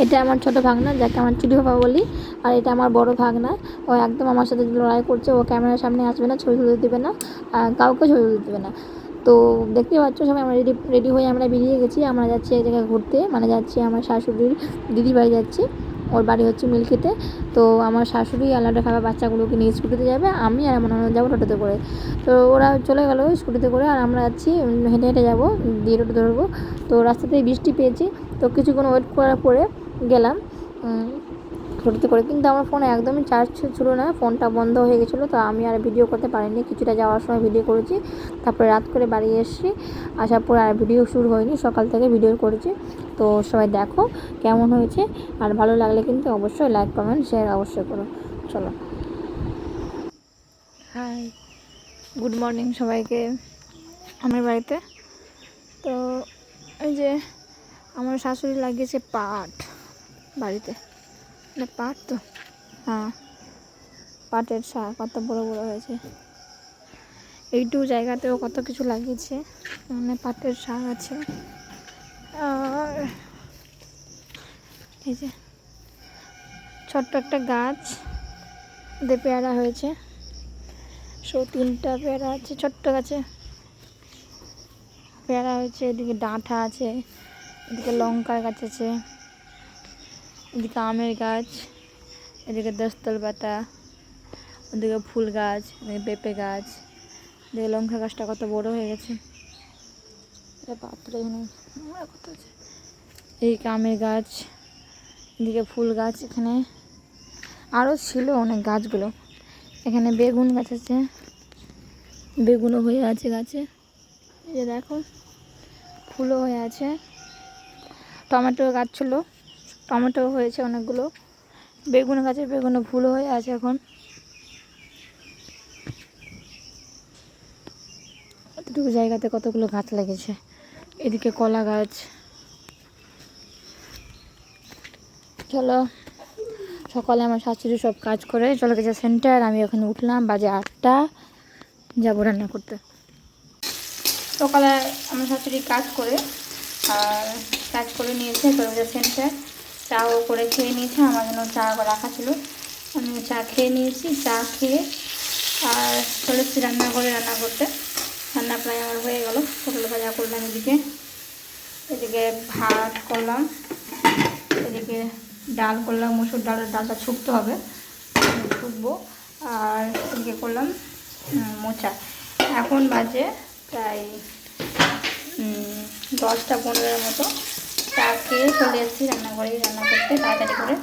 এটা আমার ছোট ভাগনা, যাকে আমার চুরি বাবা বলি। আর এটা আমার বড় ভাগনা। ও একদম আমার সাথে লড়াই করছে। ও ক্যামেরার সামনে আসবে না, ছবি তুলতে দেবে না, কাউকে ছবি তুলতে দেবে না। তো দেখতে পাচ্ছ সবাই আমরা রেডি হয়ে আমরা বেরিয়ে গেছি। আমরা যাচ্ছি এক জায়গায় ঘুরতে, মানে যাচ্ছি আমার শাশুড়ির দিদির বাড়ি যাচ্ছি। ওর বাড়ি হচ্ছে মিল্কিতে। তো আমার শাশুড়ি আলাদা খাবার বাচ্চাগুলোকে নিয়ে স্কুটিতে যাবে, আমি আর আমার ননদ যাবো টোটোতে করে। তো ওরা চলে গেলো স্কুটিতে করে, আর আমরা যাচ্ছি হেঁটে হেঁটে যাবো, দিয়ে টোটো ধরবো। তো রাস্তাতেই বৃষ্টি পেয়েছি, তো কিছুক্ষণ ওয়েট করার পরে গেলাম টোটোতে করে। কিন্তু আমার ফোনে একদমই চার্জ ছিল না, ফোনটা বন্ধ হয়ে গেছিলো। তো আমি আর ভিডিও করতে পারিনি, কিছুটা যাওয়ার সময় ভিডিও করেছি, তারপরে রাত করে বাড়ি এসেছি। আসার পর আর ভিডিও শুরু হয়নি, সকাল থেকে ভিডিও করেছি। তো সবাই দেখো কেমন হয়েছে, আর ভালো লাগলে কিন্তু অবশ্যই লাইক কমেন্ট শেয়ার অবশ্যই করো। চলো, হাই, গুড মর্নিং সবাইকে আমার বাড়িতে। তো এই যে আমার শাশুড়ি লাগিয়েছে পাট বাড়িতে, মানে পাট তো, হ্যাঁ পাটের শাক কত বড় বড় হয়েছে। এইটুকু জায়গাতেও কত কিছু লাগিয়েছে, মানে পাটের শাক আছে। আর এই যে ছোট্ট একটা গাছ দিয়ে পেয়ারা হয়েছে, 3টা পেয়ারা আছে ছোট্ট গাছে, পেয়ারা হয়েছে। এদিকে ডাঁটা আছে, এদিকে লঙ্কার গাছ আছে, এদিকে আমের গাছ, এদিকে দোস্তল পাতা, ওদিকে ফুল গাছ, এদিকে পেঁপে গাছ, এদিকে লঙ্কা গাছটা কত বড় হয়ে গেছে। পাত্র কত আছে, এদিকে আমের গাছ, এদিকে ফুল গাছ। এখানে আরও ছিল অনেক গাছগুলো। এখানে বেগুন গাছ আছে, বেগুনও হয়ে আছে গাছে, এই যে দেখো ফুলও হয়ে আছে। টমেটো গাছ ছিল, টমেটো হয়েছে অনেকগুলো। বেগুন গাছে বেগুনও ফুলও হয়ে আছে এখন। এতটুকু জায়গাতে কতগুলো গাছ লেগেছে। এদিকে কলা গাছ। চলো, সকালে আমার শাশুড়ি সব কাজ করে চলে গেছে সেন্টার, আমি ওখানে উঠলাম, বাজে 8টা, যাবো রান্না করতে। সকালে আমার শাশুড়ি কাজ করে নিয়েছে, চলে গেছে সেন্টার। চাও করে খেয়ে নিয়েছে, আমার জন্য চা রাখা ছিল, আমি চা খেয়ে নিয়েছি। চা খেয়ে আর চলে এসেছি রান্নাঘরে রান্না করতে। রান্না প্রায় আমার হয়ে গেল। পটল ভাজা করলাম, এদিকে ভাত করলাম, এদিকে ডাল করলাম, মসুর ডালটা ছুকতে হবে, ছুকবো। আর এদিকে করলাম মোচা। এখন বাজে প্রায় 10টা 15-এর মতো। চা খেয়ে চলে এসেছি রান্নাঘরে রান্না করতে তাড়াতাড়ি করে।